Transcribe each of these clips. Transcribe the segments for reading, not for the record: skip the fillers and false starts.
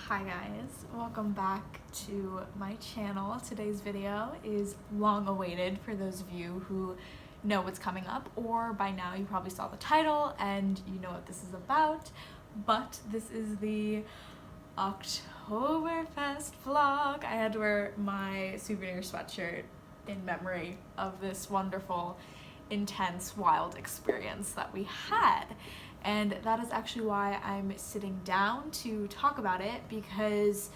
Hi guys, welcome back to my channel. Today's video is long awaited for those of you who know what's coming up, or by now you probably saw the title and you know what this is about, but this is the Oktoberfest vlog. I had to wear my souvenir sweatshirt in memory of this wonderful, intense, wild experience that we had. And that is actually why I'm sitting down to talk about it, because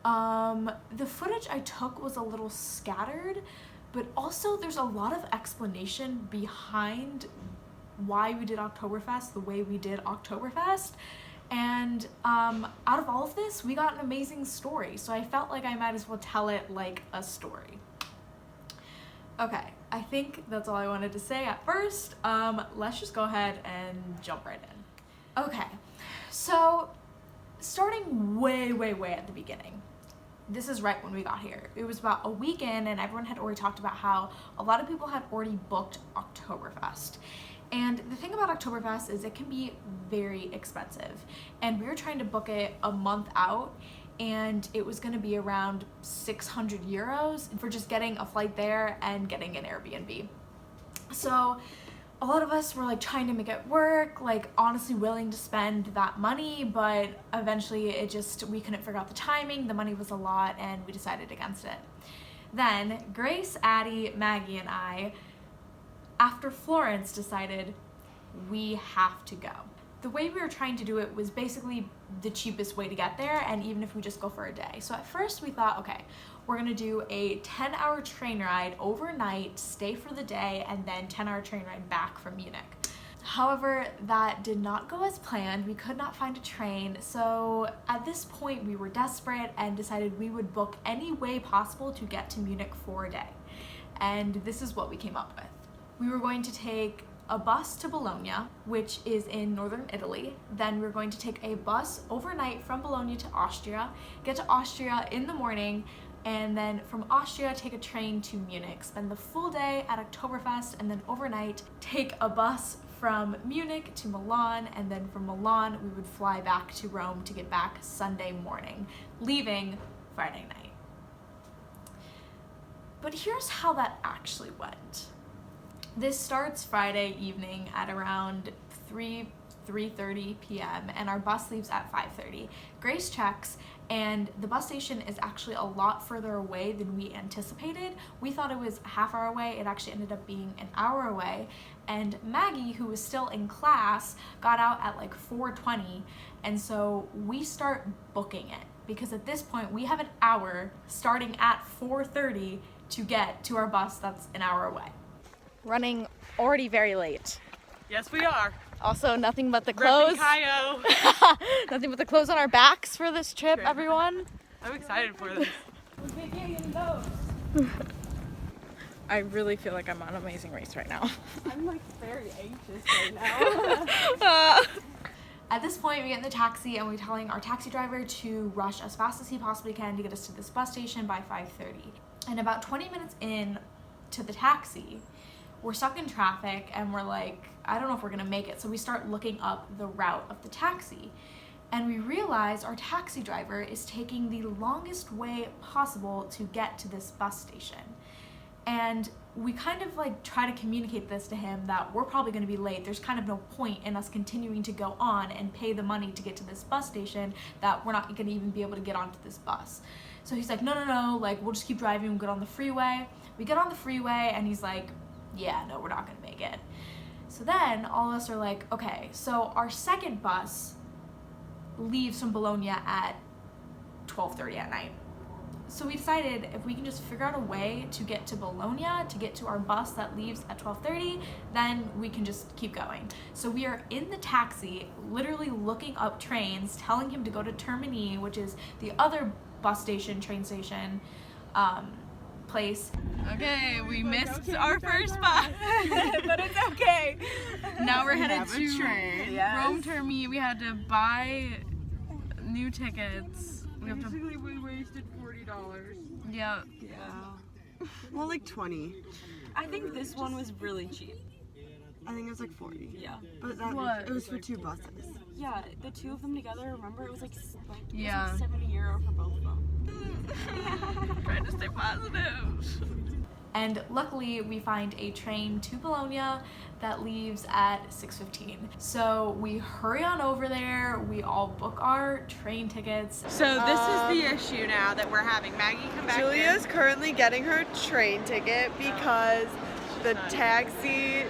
the footage I took was a little scattered, but also there's a lot of explanation behind why we did Oktoberfest the way we did Oktoberfest. And out of all of this, we got an amazing story, so I felt like I might as well tell it like a story. Okay, I think that's all I wanted to say at first. Let's just go ahead and jump right in. Okay, so starting way at the beginning. This is right when we got here. It was about a week in and everyone had already talked about how a lot of people had already booked Oktoberfest. And the thing about Oktoberfest is it can be very expensive. And we were trying to book it a month out, and it was gonna be around 600 euros for just getting a flight there and getting an Airbnb. So a lot of us were like trying to make it work, like honestly willing to spend that money, but eventually we couldn't figure out the timing, the money was a lot, and we decided against it. Then Grace, Addie, Maggie, and I, after Florence, decided we have to go. The way we were trying to do it was basically the cheapest way to get there, and even if we just go for a day. So at first we thought, okay, we're gonna do a 10-hour train ride overnight, stay for the day, and then 10-hour train ride back from Munich. However, that did not go as planned. We could not find a train, so at this point we were desperate and decided we would book any way possible to get to Munich for a day. And this is what we came up with. We were going to take a bus to Bologna, which is in northern Italy. Then we're going to take a bus overnight from Bologna to Austria, get to Austria in the morning, and then from Austria take a train to Munich, spend the full day at Oktoberfest, and then overnight take a bus from Munich to Milan, and then from Milan we would fly back to Rome to get back Sunday morning, leaving Friday night. But here's how that actually went. This starts Friday evening at around 3:30 p.m. and our bus leaves at 5:30. Grace checks, and the bus station is actually a lot further away than we anticipated. We thought it was a half hour away. It actually ended up being an hour away. And Maggie, who was still in class, got out at like 4:20, and so we start booking it, because at this point we have an hour starting at 4:30 to get to our bus that's an hour away. Running already very late. Yes, we are. Also, nothing but the clothes. Nothing but the clothes on our backs for this trip, everyone. I'm excited for this. I really feel like I'm on Amazing Race right now. I'm like very anxious right now. At this point, we get in the taxi and we're telling our taxi driver to rush as fast as he possibly can to get us to this bus station by 5:30. And about 20 minutes in to the taxi, we're stuck in traffic and we're like, I don't know if we're gonna make it. So we start looking up the route of the taxi, and we realize our taxi driver is taking the longest way possible to get to this bus station. And we kind of like try to communicate this to him that we're probably gonna be late. There's kind of no point in us continuing to go on and pay the money to get to this bus station, that we're not gonna even be able to get onto this bus. So he's like, no, like we'll just keep driving, we'll get on the freeway. We get on the freeway and he's like, yeah, no, we're not gonna make it. So then all of us are like, okay, so our second bus leaves from Bologna at 12:30 at night. So we decided if we can just figure out a way to get to Bologna, to get to our bus that leaves at 12:30, then we can just keep going. So we are in the taxi, literally looking up trains, telling him to go to Termini, which is the other bus station, train station, place. Okay, we missed our first bus, but it's okay. Now we're headed to Rome Termini. We had to buy new tickets. Basically, we wasted $40. Yeah. Well, like 20. I think this one was really cheap. I think it was like 40. Yeah. But it was for two buses. Yeah, the two of them together, remember? It was like Yeah. It was like 70 0 for both of them. Trying to stay positive. And luckily, we find a train to Bologna that leaves at 6:15. So we hurry on over there. We all book our train tickets. So this is the issue now that we're having. Maggie, come back Julia's here. currently getting her train ticket because the taxi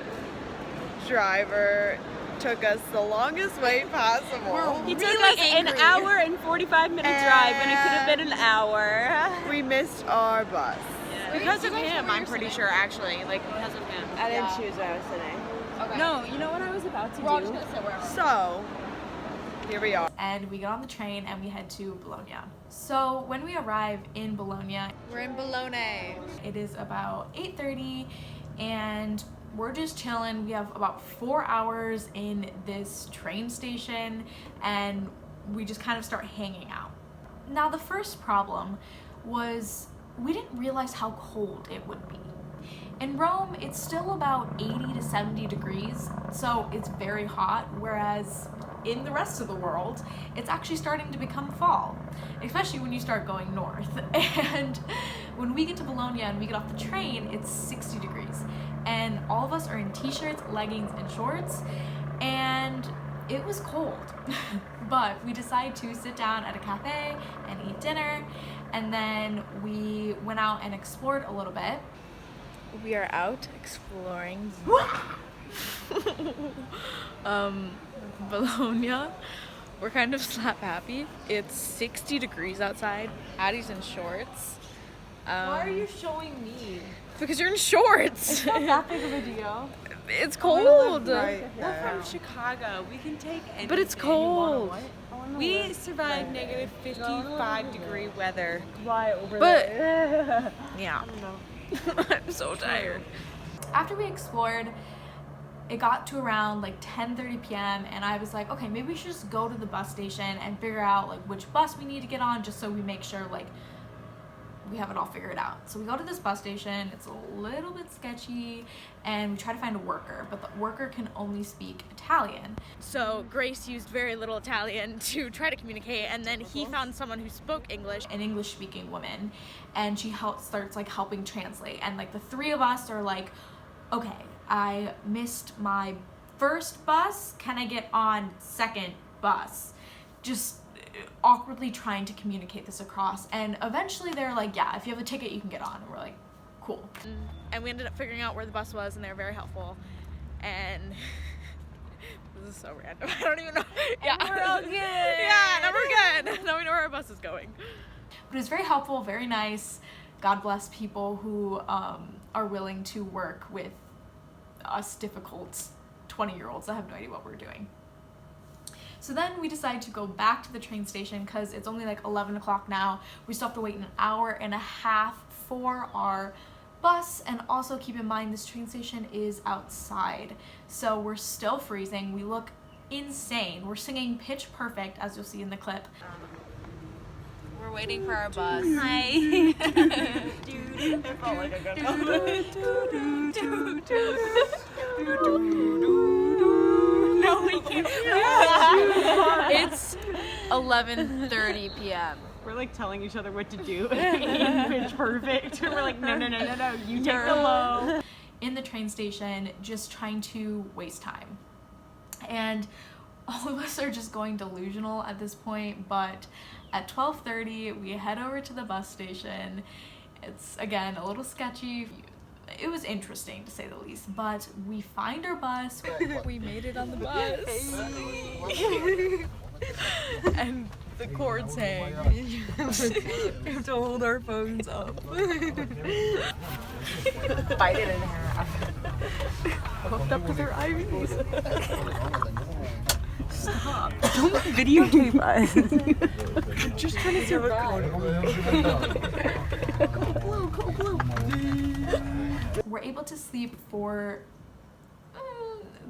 driver took us the longest wait possible. He took us an hour and 45-minute drive when it could have been an hour. We missed our bus. Because of him, I'm pretty sure, actually. Like, because of him. I didn't choose where I was sitting. Okay. No, you know what I was about to We're all do? just gonna sit wherever. So, here we are. And we get on the train and we head to Bologna. So when we arrive in Bologna, We're in Bologna. it is about 8:30 and we're just chilling. We have about 4 hours in this train station and we just kind of start hanging out. Now the first problem was we didn't realize how cold it would be. In Rome, it's still about 80 to 70 degrees, so it's very hot, whereas in the rest of the world, it's actually starting to become fall, especially when you start going north. And when we get to Bologna and we get off the train, it's 60 degrees. And all of us are in t-shirts, leggings, and shorts, and it was cold. But we decided to sit down at a cafe and eat dinner, and then we went out and explored a little bit. We are out exploring Bologna. We're kind of slap happy. It's 60 degrees outside. Addie's in shorts. Why are you showing me? Because you're in shorts. It's not that big of a deal. It's cold. Right We're there. from Chicago. We can take anything. But it's cold. We survived negative 55-degree weather. Why over But- there? Yeah. I'm so tired. After we explored, it got to around like 10:30 p.m. and I was like, okay, maybe we should just go to the bus station and figure out like which bus we need to get on, just so we make sure like we have it all figured out. So we go to this bus station. It's a little bit sketchy and we try to find a worker, but the worker can only speak Italian. So Grace used very little Italian to try to communicate, and then he found someone who spoke English. An English speaking woman, and she starts like helping translate, and like the three of us are like, okay, I missed my first bus, can I get on second bus? Just awkwardly trying to communicate this across, and eventually they're like, yeah, if you have a ticket you can get on, and we're like, cool. And we ended up figuring out where the bus was, and they were very helpful. And this is so random. I don't even know. Yeah, And we're all good. Yeah, now we're good. Now we know where our bus is going. But it was very helpful, very nice. God bless people who are willing to work with us difficult 20-year-olds that have no idea what we're doing. So then we decided to go back to the train station because it's only like 11 o'clock now. We still have to wait an hour and a half for our bus, and also keep in mind this train station is outside, so we're still freezing. We look insane. We're singing Pitch Perfect, as you'll see in the clip. We're waiting for our bus. Hi. No, we can't. It's 11:30 p.m. We're like telling each other what to do in Pitch Perfect. We're like, no, you take the low. In the train station, just trying to waste time. And all of us are just going delusional at this point, but at 12:30 we head over to the bus station. It's again a little sketchy. It was interesting to say the least, but we find our bus. We made it on the bus. And the cords hang. We have to hold our phones up. Bite it in half. Hooked up to their IVs. Stop. Don't videotape us. Just trying to survive. Go blue. We're able to sleep for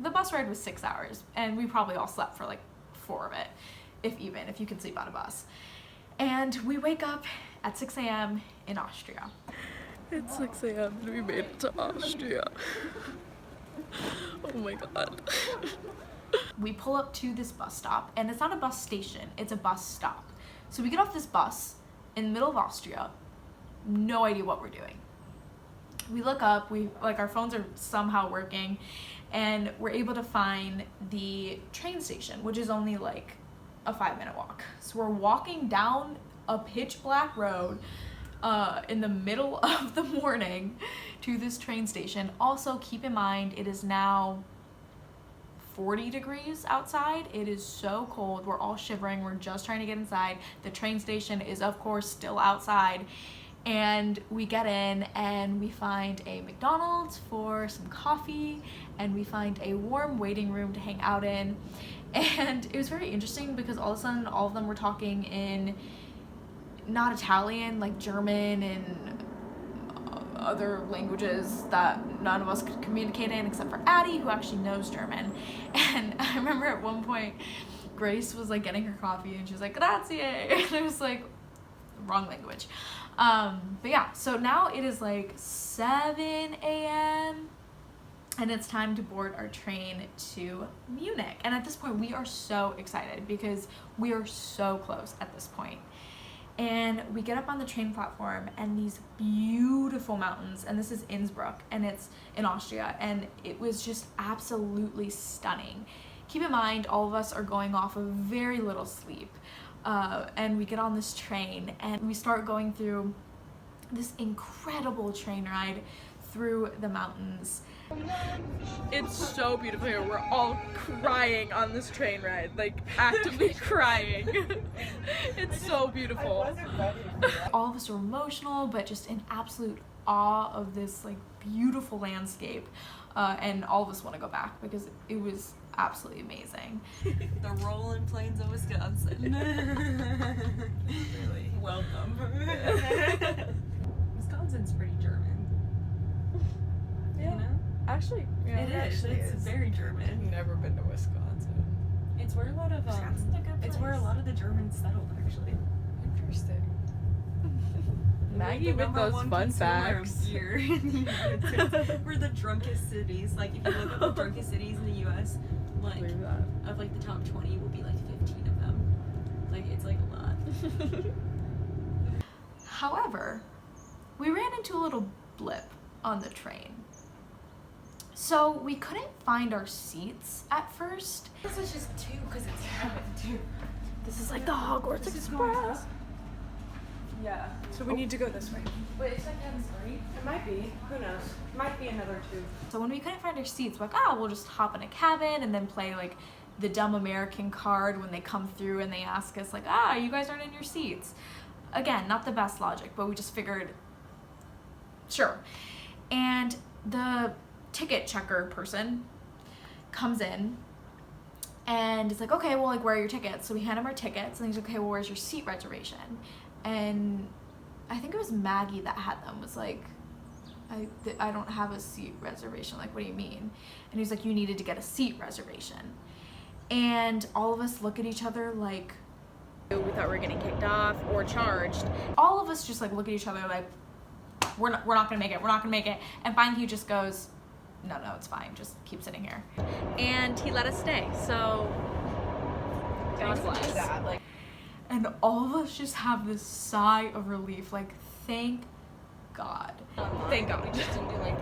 the bus ride was 6 hours, and we probably all slept for like 4 of it, if you can sleep on a bus. And we wake up at 6 a.m. in Austria. It's 6 a.m. and we made it to Austria. Oh my god. We pull up to this bus stop, and it's not a bus station, it's a bus stop. So we get off this bus in the middle of Austria, no idea what we're doing. We look up, our phones are somehow working, and we're able to find the train station, which is only like a 5-minute walk. So we're walking down a pitch black road in the middle of the morning to this train station. Also, keep in mind, it is now 40 degrees outside. It is so cold. We're all shivering. We're just trying to get inside. The train station is, of course, still outside. And we get in and we find a McDonald's for some coffee, and we find a warm waiting room to hang out in. And it was very interesting because all of a sudden all of them were talking in not Italian, like German and other languages that none of us could communicate in except for Addie, who actually knows German. And I remember at one point Grace was like getting her coffee and she was like, grazie, and it was like wrong language. But yeah, so now it is like 7 a.m. and it's time to board our train to Munich. And at this point we are so excited because we are so close at this point. And we get up on the train platform and these beautiful mountains, and this is Innsbruck and it's in Austria, and it was just absolutely stunning. Keep in mind, all of us are going off of very little sleep. And we get on this train and we start going through this incredible train ride through the mountains. It's so beautiful here. We're all crying on this train ride, like actively crying. It's so beautiful. All of us are emotional, but just in absolute awe of this like beautiful landscape. And all of us want to go back because it was absolutely amazing. The rolling plains of Wisconsin. Really? Welcome. Wisconsin's pretty German. Yeah. You know? Actually, yeah, It's very German. I've never been to Wisconsin. It's where a lot of Wisconsin's a good it's where a place. lot of the Germans settled, actually. Interesting. Maggie We're the with those #1 fun consumer of facts. beer in the United States. We're the drunkest cities. Like, if you look at the drunkest cities in the U.S., like, Believe that. of like the top 20 will be like 15 of them. Like, it's like a lot. However, we ran into a little blip on the train. So we couldn't find our seats at first. This is just 2 because it's cabin 2. This is like the Hogwarts Express. Yeah. So we need to go this way. Wait, is that cabin 3? It might be. Who knows? Might be another 2. So when we couldn't find our seats, we're like, we'll just hop in a cabin and then play like the dumb American card when they come through and they ask us like, you guys aren't in your seats. Again, not the best logic, but we just figured, sure. And the ticket checker person comes in and it's like, okay, well, like, where are your tickets? So we hand him our tickets and he's like, okay, well, where's your seat reservation? And I think it was Maggie that had them, was like, I don't have a seat reservation. Like, what do you mean? And he's like, you needed to get a seat reservation. And all of us look at each other like, we thought we were getting kicked off or charged. All of us just like look at each other like, we're not gonna make it, we're not gonna make it. And finally he just goes, no, it's fine, just keep sitting here. And he let us stay, so God bless. And all of us just have this sigh of relief, like, thank God. Thank God. We just didn't do like.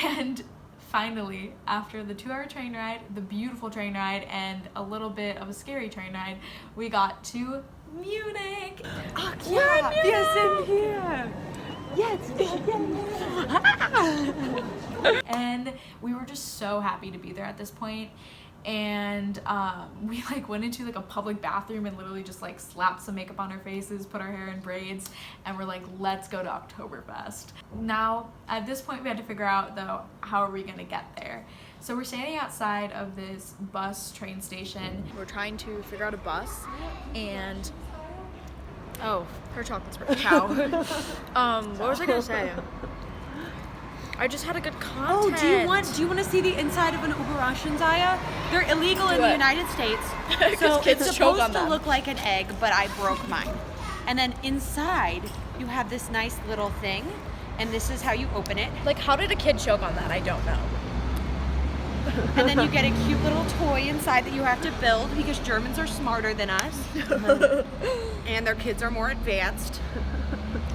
And finally, after the 2-hour train ride, the beautiful train ride, and a little bit of a scary train ride, we got to Munich. Yeah, Munich! here. Yes. And we were just so happy to be there at this point. And we like went into like a public bathroom and literally just like slapped some makeup on our faces, put our hair in braids, and we're like, let's go to Oktoberfest. Now, at this point, we had to figure out though, how are we gonna get there? So we're standing outside of this bus train station. We're trying to figure out a bus, and oh, her chocolate's for cow. What was I gonna say? I just had a good content. Oh, do you want to see the inside of an Überraschung, Zaya? They're illegal in the United States. So it's supposed to look like an egg, but I broke mine. And then inside, you have this nice little thing, and this is how you open it. Like, how did a kid choke on that? I don't know. And then you get a cute little toy inside that you have to build because Germans are smarter than us. And their kids are more advanced.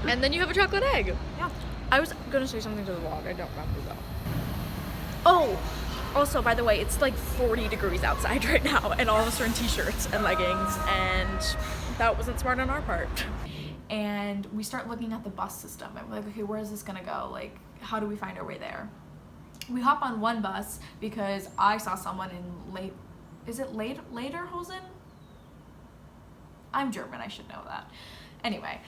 And then you have a chocolate egg. Yeah. I was gonna say something to the vlog, I don't remember though. Oh, also, by the way, it's like 40 degrees outside right now, and all of us are in t-shirts and leggings, and that wasn't smart on our part. And we start looking at the bus system, and we're like, okay, where is this gonna go? Like, how do we find our way there? We hop on one bus because I saw someone in Lederhosen? I'm German, I should know that. Anyway,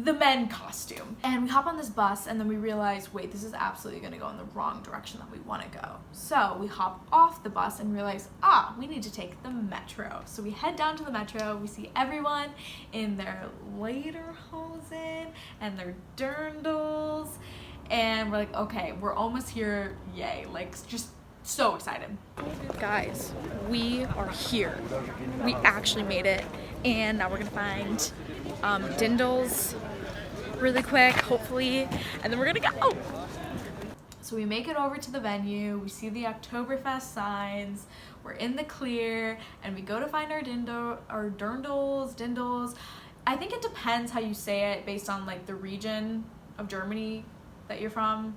the men costume. And we hop on this bus and then we realize, wait, this is absolutely gonna go in the wrong direction that we wanna go. So we hop off the bus and realize, we need to take the metro. So we head down to the metro, we see everyone in their Lederhosen and their dirndls, and we're like, okay, we're almost here, yay, like just so excited. Guys, we are here. We actually made it, and now we're gonna find Dindles really quick, hopefully, and then we're gonna go. So we make it over to the venue, we see the Oktoberfest signs, we're in the clear, and we go to find our Dindles. I think it depends how you say it based on like the region of Germany that you're from.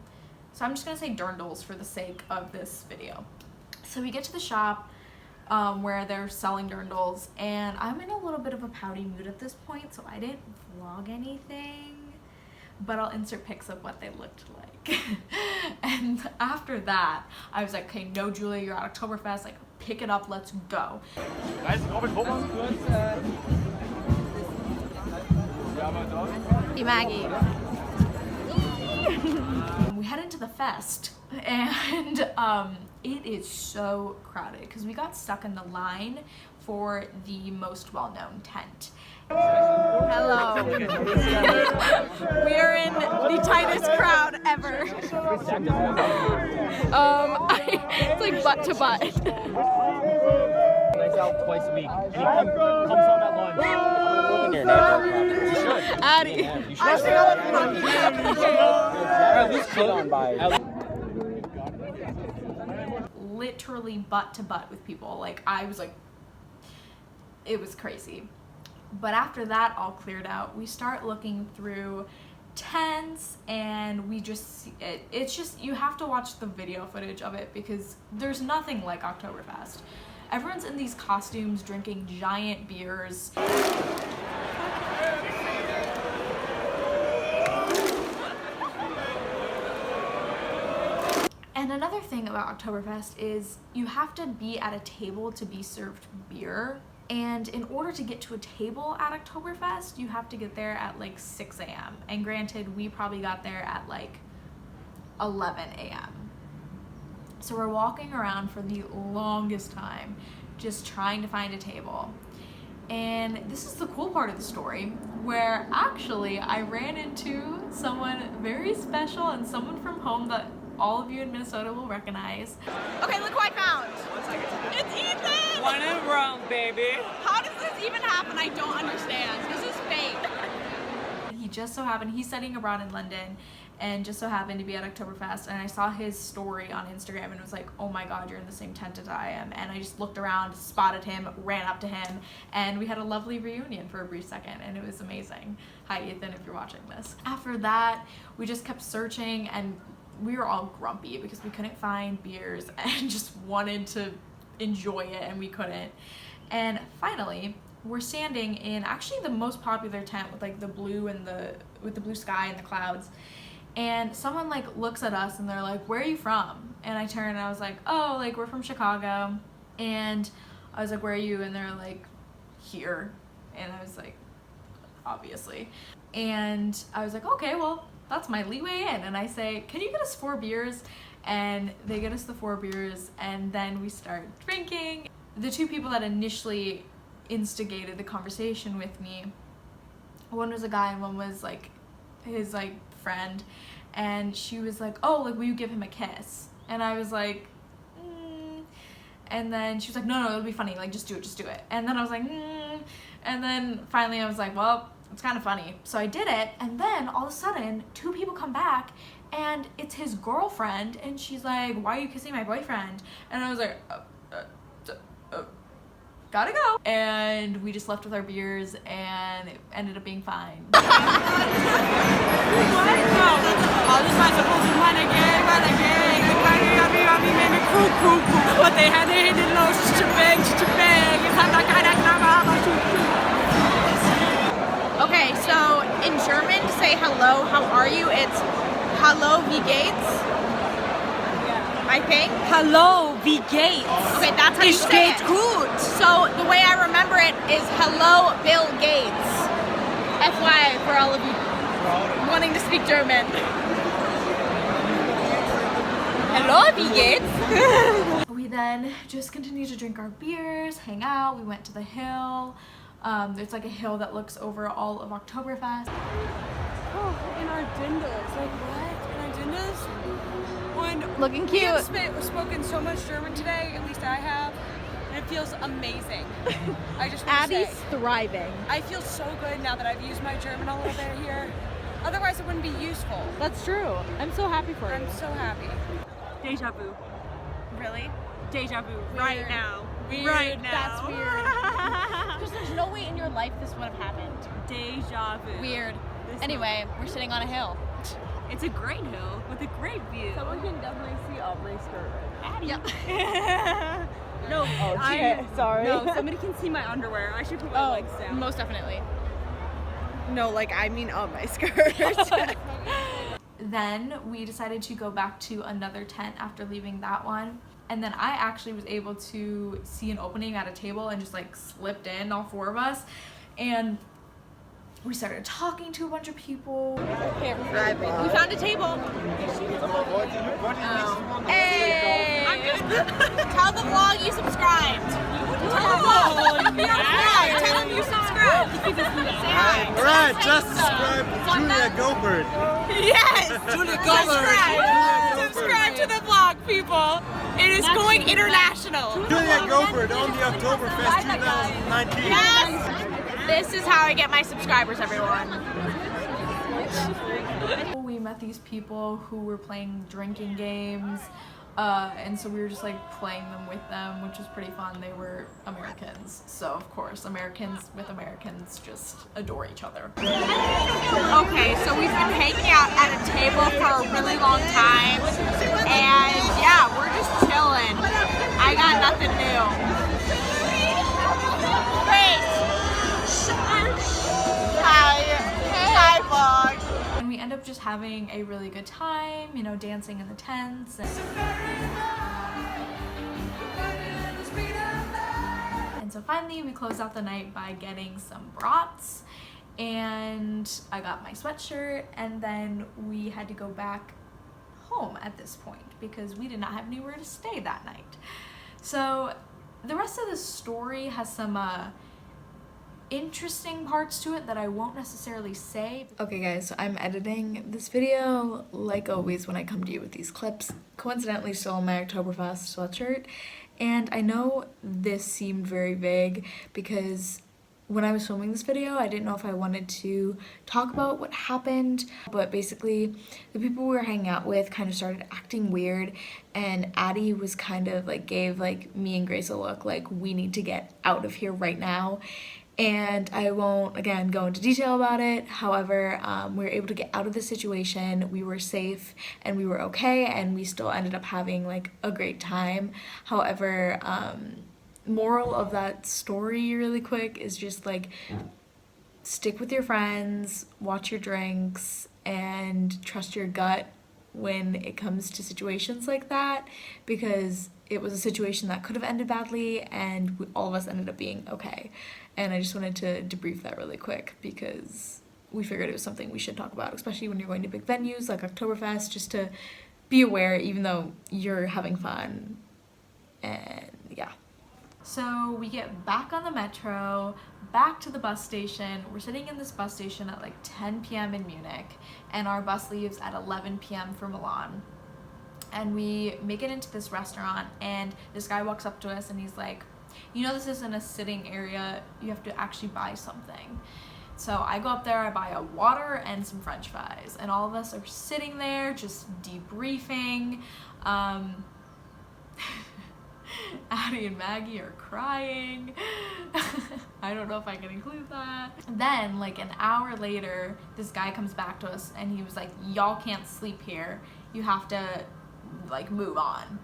So I'm just gonna say dirndls for the sake of this video. So we get to the shop where they're selling dirndls, and I'm in a little bit of a pouty mood at this point, so I didn't vlog anything, but I'll insert pics of what they looked like. And after that, I was like, okay, no, Julia, you're at Oktoberfest, like, pick it up, let's go. Hey, Maggie. We head into the fest, and it is so crowded because we got stuck in the line for the most well-known tent. Hello. We are in the tightest crowd ever. It's like butt to butt. Nights out twice a week. And he comes home at lunch. You should. Addie. Yeah, you should. At least put on by. Literally butt to butt with people. Like, I was like, it was crazy. But after that all cleared out, we start looking through tents, and we just see it. It's just, you have to watch the video footage of it because there's nothing like Oktoberfest. Everyone's in these costumes drinking giant beers. And another thing about Oktoberfest is you have to be at a table to be served beer. And in order to get to a table at Oktoberfest, you have to get there at like 6 a.m. And granted, we probably got there at like 11 a.m. So we're walking around for the longest time, just trying to find a table. And this is the cool part of the story, where actually I ran into someone very special and someone from home that all of you in Minnesota will recognize. Okay, look who I found. It's Ethan! One in Rome, baby. How does this even happen? I don't understand. This is fake. He just so happened, he's studying abroad in London, and just so happened to be at Oktoberfest, and I saw his story on Instagram and was like, oh my god, you're in the same tent as I am. And I just looked around, spotted him, ran up to him, and we had a lovely reunion for a brief second, and it was amazing. Hi Ethan, if you're watching this. After that, we just kept searching, and we were all grumpy because we couldn't find beers and just wanted to enjoy it, and we couldn't. And finally, we're standing in actually the most popular tent with like the blue and with the blue sky and the clouds. And someone like looks at us and they're like, where are you from? And I turned and I was like, oh, like we're from Chicago. And I was like, where are you? And they're like, here. And I was like, obviously. And I was like, okay, well, that's my leeway in. And I say, can you get us 4 beers? And they get us the 4 beers, and then we start drinking. The 2 people that initially instigated the conversation with me, one was a guy and one was like his like friend, and she was like, oh, like will you give him a kiss? And I was like, and then she was like, no, it'll be funny, like just do it. And then I was like, and then finally I was like, well, it's kind of funny. So I did it, and then all of a sudden 2 people come back and it's his girlfriend, and she's like, why are you kissing my boyfriend? And I was like, gotta go. And we just left with our beers, and it ended up being fine. But they had it in those shebang. Okay, so in German to say hello, how are you? It's hallo, wie geht's? I think. Hallo, wie geht's? Okay, that's how you say it. Gut. So the way I remember it is hello, Bill Gates. FYI for all of you wanting to speak German. Hello, wie geht's? We then just continued to drink our beers, hang out. We went to the hill. There's like a hill that looks over all of Oktoberfest. Oh, in our dindas. Like what? In our dindas? When Looking we cute. have spoken so much German today, at least I have, and it feels amazing. I just want to say, thriving. I feel so good now that I've used my German a little bit here. Otherwise, it wouldn't be useful. That's true. I'm so happy for you. I'm so happy. Deja vu. Really? Deja vu. Weird. Right now. Weird. Right now. That's weird. Because there's no way in your life this would have happened. Deja vu. Weird. This Anyway, we're sitting on a hill. It's a great hill with a great view. Someone can definitely see Aubrey's skirt. Yep. No, sorry. No, somebody can see my underwear. I should put my legs down. Most definitely. No, like I mean on my skirt. Then we decided to go back to another tent after leaving that one. And then I actually was able to see an opening at a table and just like slipped in, all four of us. And we started talking to a bunch of people. We found a table. Hey! Tell the vlog you subscribed. Tell them you subscribed. Say hi. Brad, just subscribe to Julia Gaubert. Yes! Julia Gaubert. Subscribe to the vlog, people. It is going international. Julia Gaubert on the Oktoberfest 2019. Yes! This is how I get my subscribers, everyone. We met these people who were playing drinking games, and so we were just like playing them with them, which was pretty fun. They were Americans, so of course Americans with Americans just adore each other. Okay, so we've been hanging out at a table for a really long time, and yeah, we're just chilling. I got nothing new. Hi vlog. And we end up just having a really good time, you know, dancing in the tents. And so finally we closed out the night by getting some brats, and I got my sweatshirt, and then we had to go back home at this point because we did not have anywhere to stay that night. So the rest of the story has some interesting parts to it that I won't necessarily say. Okay guys, so I'm editing this video like always when I come to you with these clips, coincidentally still in my Oktoberfest sweatshirt, and I know this seemed very vague because when I was filming this video I didn't know if I wanted to talk about what happened, but basically the people we were hanging out with kind of started acting weird, and Addie was kind of like gave like me and Grace a look like we need to get out of here right now. And I won't, again, go into detail about it. However, we were able to get out of the situation. We were safe and we were okay, and we still ended up having like a great time. However, moral of that story really quick is just like stick with your friends, watch your drinks, and trust your gut when it comes to situations like that, because it was a situation that could have ended badly and all of us ended up being okay. And I just wanted to debrief that really quick because we figured it was something we should talk about, especially when you're going to big venues like Oktoberfest, just to be aware even though you're having fun. And yeah. So we get back on the metro, back to the bus station. We're sitting in this bus station at like 10 p.m. in Munich, and our bus leaves at 11 p.m. for Milan. And we make it into this restaurant, and this guy walks up to us and he's like, you know, this isn't a sitting area, you have to actually buy something. So I go up there, I buy a water and some french fries, and all of us are sitting there just debriefing. Addie and Maggie are crying. I don't know if I can include that. Then like an hour later, this guy comes back to us and he was like, y'all can't sleep here. You have to like move on.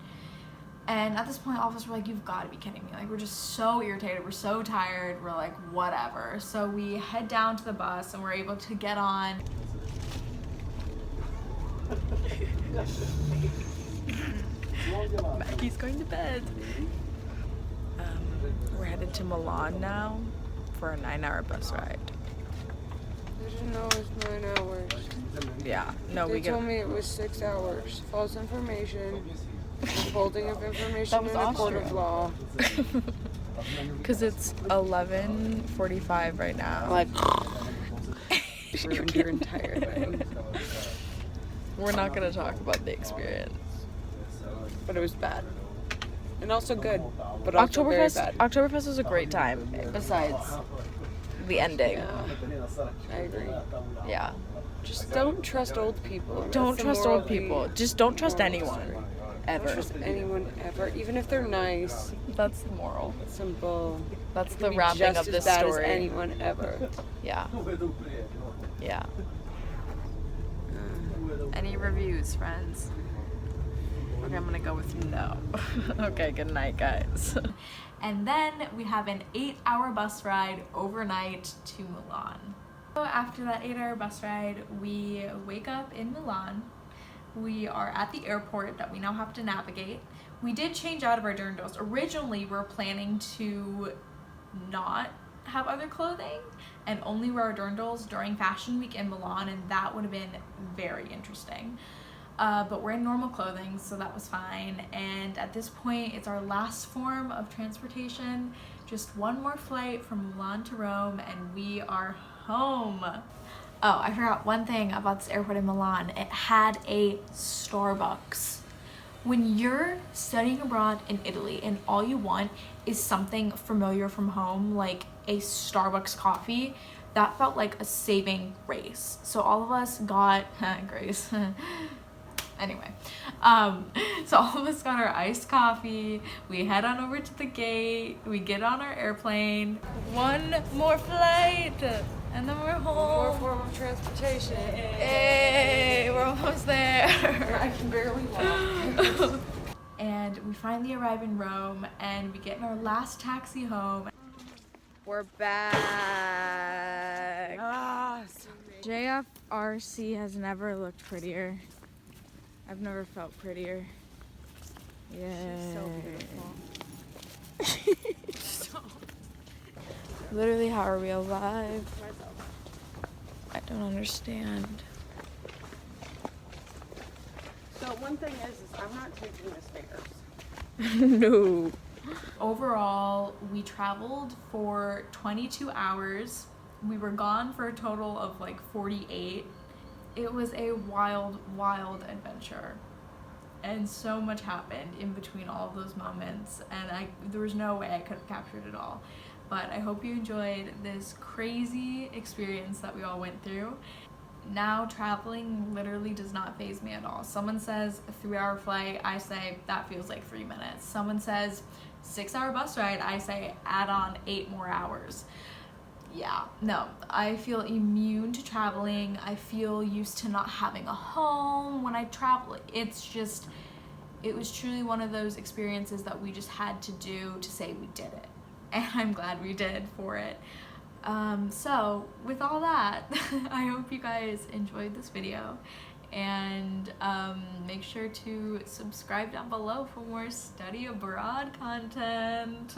And at this point, all of us were like, you've got to be kidding me. Like, we're just so irritated. We're so tired. We're like, whatever. So we head down to the bus and we're able to get on. Maggie's going to bed. We're headed to Milan now for a 9-hour bus ride. I didn't know it was 9 hours. Yeah, no, They told me it was 6 hours. False information. Withholding of information in a court of law. Because it's 11:45 right now. Like, ruined your entire thing. We're not going to talk about the experience. But it was bad. And also good. But also very bad. Oktoberfest was a great time, besides the ending. Yeah, I agree. Yeah. Just don't trust old people. Don't That's the trust moral old people. Just don't trust anyone. Don't Ever. trust anyone ever, even if they're nice. That's the moral. Some bull. That's It the could be wrapping just of as this bad story. As anyone ever. Yeah. Yeah. Any reviews, friends? Okay, I'm gonna go with no. Okay, good night, guys. And then we have an 8-hour bus ride overnight to Milan. So after that 8-hour bus ride, we wake up in Milan. We are at the airport that we now have to navigate. We did change out of our dirndls. Originally, we were planning to not have other clothing and only wear our dirndls during Fashion Week in Milan, and that would have been very interesting. But we're in normal clothing, so that was fine. And at this point, it's our last form of transportation. Just one more flight from Milan to Rome, and we are home. Oh, I forgot one thing about this airport in Milan. It had a Starbucks. When you're studying abroad in Italy and all you want is something familiar from home, like a Starbucks coffee, that felt like a saving grace. So all of us got, grace. Anyway, so all of us got our iced coffee. We head on over to the gate. We get on our airplane. One more flight. And then we're home. More form of transportation. Hey, we're almost there. I can barely walk. And we finally arrive in Rome, and we get in our last taxi home. We're back. JFRC has never looked prettier. I've never felt prettier. Yeah. She's so beautiful. Literally, how are we alive? I don't understand. So one thing is I'm not taking the stairs. No. Overall, we traveled for 22 hours. We were gone for a total of like 48. It was a wild, wild adventure. And so much happened in between all of those moments, and there was no way I could have captured it all. But I hope you enjoyed this crazy experience that we all went through. Now traveling literally does not faze me at all. Someone says a 3-hour flight, I say that feels like 3 minutes. Someone says 6-hour bus ride, I say add on 8 more hours. Yeah, no, I feel immune to traveling. I feel used to not having a home when I travel. It was truly one of those experiences that we just had to do to say we did it. And I'm glad we did for it. So with all that, I hope you guys enjoyed this video, and make sure to subscribe down below for more study abroad content.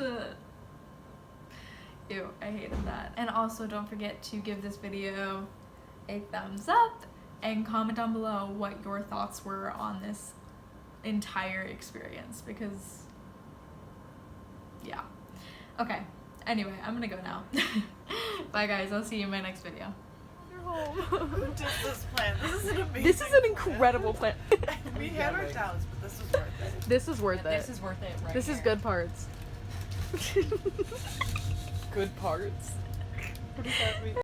Ew, I hated that. And also don't forget to give this video a thumbs up and comment down below what your thoughts were on this entire experience, because yeah. Okay, anyway, I'm gonna go now. Bye guys, I'll see you in my next video. You're home. Who did this plan? This is an amazing This is an incredible plan. We had our doubts, but this was worth it. This is worth it. This is worth it right This is here. good parts. Good parts. What does that mean?